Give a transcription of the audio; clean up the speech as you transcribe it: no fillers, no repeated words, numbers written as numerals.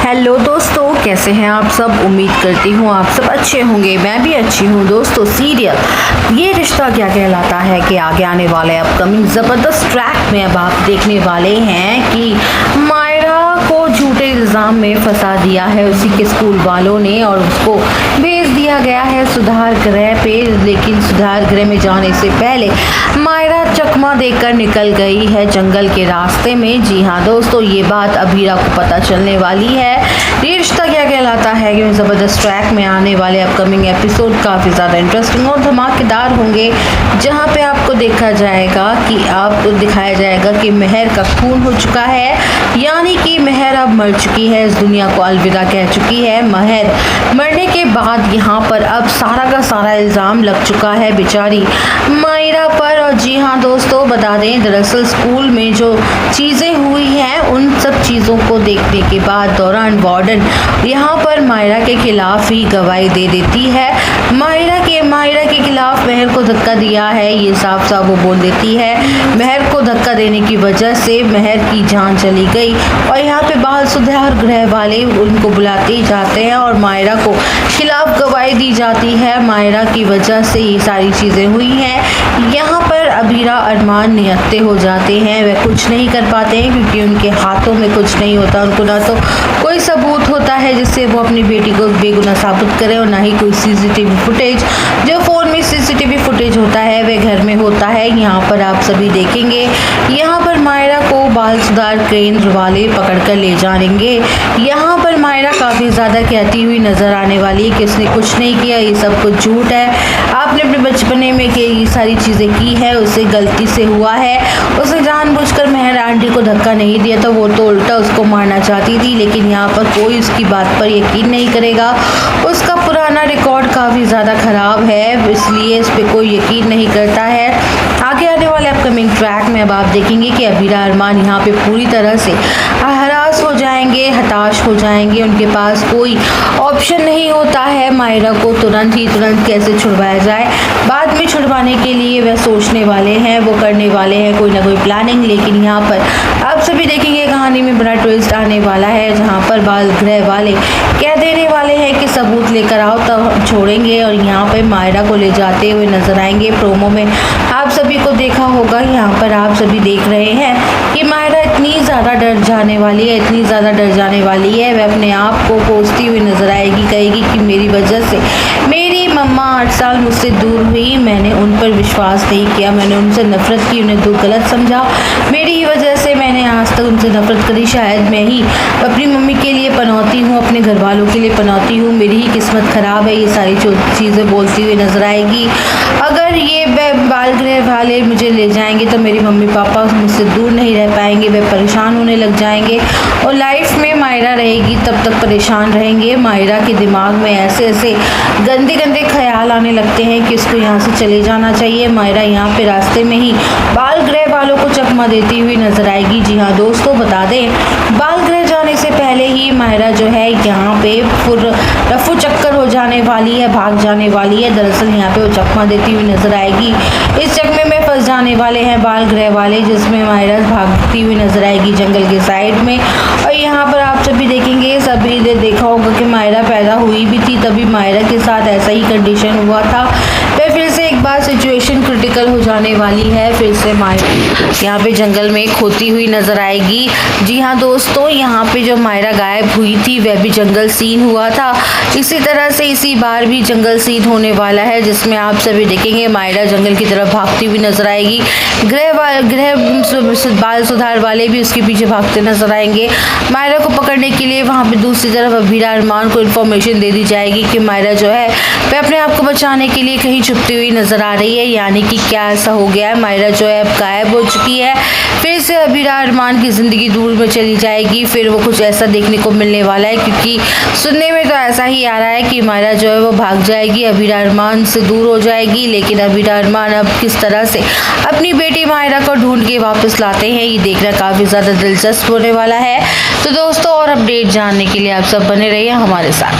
Hello दोस्तों, कैसे हैं आप सब। उम्मीद करती हूँ आप सब अच्छे होंगे। मैं भी अच्छी हूँ दोस्तों। सीरियल ये रिश्ता क्या कहलाता है कि आगे आने वाले अपकमिंग ज़बरदस्त ट्रैक में अब आप देखने वाले हैं कि मायरा को झूठे इल्ज़ाम में फंसा दिया है उसी के स्कूल वालों ने और उसको भेज दिया गया है सुधार गृह पे। लेकिन सुधार गृह में जाने से पहले मायरा चकमा देकर निकल गई है जंगल के रास्ते में। जी हाँ दोस्तों, ये बात अभीरा को पता चलने वाली है। ये रिश्ता क्या कहलाता है कि ज़बरदस्त ट्रैक में आने वाले अपकमिंग एपिसोड काफ़ी ज़्यादा इंटरेस्टिंग और धमाकेदार होंगे, जहाँ पे आपको देखा जाएगा कि आपको दिखाया जाएगा कि मेहर का खून हो चुका है, यानी कि मेहर अब मर चुकी है, इस दुनिया को अलविदा कह चुकी है। मेहर मरने के बाद यहाँ पर अब सारा का सारा इल्ज़ाम लग चुका है बेचारी मायरा पर। और जी हाँ दोस्तों, बता दें दरअसल स्कूल में जो चीज़ें हुई हैं उन सब चीज़ों को देखने के बाद दौरान वार्डन यहाँ पर मायरा के खिलाफ ही गवाही दे देती है। मायरा के खिलाफ मेहर को धक्का दिया है, ये साफ साफ वो बोल देती है। मेहर को धक्का देने की वजह से मेहर की जान चली गई और यहाँ पे बाल सुधार गृह वाले उनको बुलाते जाते हैं और मायरा को खिलाफ गवाही दी जाती है। मायरा की वजह से ये सारी चीज़ें हुई हैं। यहाँ पर अभीरा अरमान निहत्ते हो जाते हैं, वे कुछ नहीं कर पाते हैं क्योंकि उनके हाथों में कुछ नहीं होता। उनको ना तो कोई सबूत होता है जिससे वो अपनी बेटी को बेगुनाह साबित करें और ना ही कोई सीसीटीवी फुटेज। जो फ़ोन में सीसीटीवी फुटेज होता है वह घर में होता है। यहाँ पर आप सभी देखेंगे, यहाँ पर मायरा को बाल सुधार केंद्र वाले पकड़ कर ले जाएंगे। यहाँ पर मायरा काफ़ी ज़्यादा कहती हुई नज़र आने वाली है कि उसने कुछ नहीं किया, ये सब कुछ झूठ है। आपने अपने बचपने में ये सारी चीज़ें की है, उससे गलती से हुआ है। उसने जानबूझकर मेहर आंटी को धक्का नहीं दिया था, वो तो उल्टा उसको मारना चाहती थी। लेकिन यहाँ पर कोई उसकी बात पर यकीन नहीं करेगा। उसका पुराना रिकॉर्ड काफ़ी ज़्यादा ख़राब है, इसलिए इस पर कोई यकीन नहीं करता है। आगे आने वाले अपकमिंग ट्रैक में अब आप देखेंगे कि अभीरा अरमान यहाँ पे पूरी तरह से हरास हो जाएंगे, हताश हो जाएंगे। उनके पास कोई ऑप्शन नहीं होता है मायरा को तुरंत कैसे छुड़वाया जाए। बाद में छुड़वाने के लिए वह सोचने वाले हैं, वो करने वाले हैं कोई ना कोई प्लानिंग। लेकिन यहाँ पर आप सभी देखेंगे कहानी में बड़ा ट्विस्ट आने वाला है, जहाँ पर बाल गृह वाले कह देने वाले हैं कि सबूत लेकर आओ तब छोड़ेंगे और यहाँ पर मायरा को ले जाते हुए नजर आएंगे। प्रोमो में आप सभी को देखा होगा, यहाँ पर आप सभी देख रहे हैं कि मायरा इतनी ज़्यादा डर जाने वाली है, वह अपने आप को कोसती हुई नजर आएगी। कहेगी कि मेरी वजह से मेरी मम्मा 8 साल मुझसे दूर हुई, मैंने उन पर विश्वास नहीं किया, मैंने उनसे नफरत की, उन्हें गलत समझा, मेरी ही वजह से मैंने आज तक उनसे नफरत करी। शायद मैं ही अपनी मम्मी के लिए पनौती हूँ, अपने घर वालों के लिए पनौती हूँ, मेरी ही किस्मत ख़राब है। ये सारी चीज़ें बोलती हुई नजर आएगी। अगर ये बाल गृह वाले मुझे ले जाएंगे तो मेरी मम्मी पापा मुझसे दूर नहीं रह पाएंगे, वे परेशान होने लग जाएंगे और लाइफ में मायरा रहेगी तब तक परेशान रहेंगे। मायरा के दिमाग में ऐसे गंदे ख्याल आने लगते हैं कि उसको यहाँ से चले जाना चाहिए। मायरा यहाँ पे रास्ते में ही बाल गृह वालों को चकमा देती हुई नजर आएगी। जी हाँ दोस्तों, बता दें बाल गृह जाने से पहले ही मायरा जो है यहाँ पे रफू चक्कर हो जाने वाली है, भाग जाने वाली है। दरअसल यहाँ पे वो चकमा देती हुई नजर आएगी। इस चकमे में फंस जाने वाले हैं बाल गृह वाले, जिसमें मायरा भागती हुई नजर आएगी जंगल के साइड में। और यहाँ पर आप सभी देखेंगे, सभी ने देखा होगा कि मायरा पैदा हुई भी थी, तभी मायरा के साथ ऐसा ही कंडीशन हुआ था। फिर से एक बार सिचुएशन क्रिटिकल हो जाने वाली है, फिर से मायरा यहाँ पे जंगल में खोती हुई नजर आएगी। जी हाँ दोस्तों, यहाँ पे जो मायरा गायब हुई थी वह भी जंगल सीन हुआ था। इसी तरह से इसी बार भी जंगल सीन होने वाला है, जिसमें आप सभी देखेंगे मायरा जंगल की तरफ भागती हुई नजर आएगी। बाल सुधार वाले भी उसके पीछे भागते नजर आएंगे। मायरा को पकड़ने के लिए वहाँ पे दूसरी तरफ अभीरा अरमान को इन्फॉर्मेशन दे दी जाएगी कि मायरा जो है वह अपने आप को बचाने के लिए कहीं छुपती हुई नजर आ रही है। यानी कि क्या ऐसा हो गया है, मायरा जो है अब गायब हो चुकी है। फिर से अभीरा अरमान की ज़िंदगी दूर में चली जाएगी। फिर वो कुछ ऐसा देखने को मिलने वाला है, क्योंकि सुनने में तो ऐसा ही आ रहा है कि मायरा जो है वो भाग जाएगी, अभीरा अरमान से दूर हो जाएगी। लेकिन अभीरा अरमान अब किस तरह से अपनी बेटी मायरा को ढूंढ के वापस लाते हैं, ये देखना काफ़ी ज़्यादा दिलचस्प होने वाला है। तो दोस्तों, और अपडेट जानने के लिए आप सब बने रहिए हमारे साथ।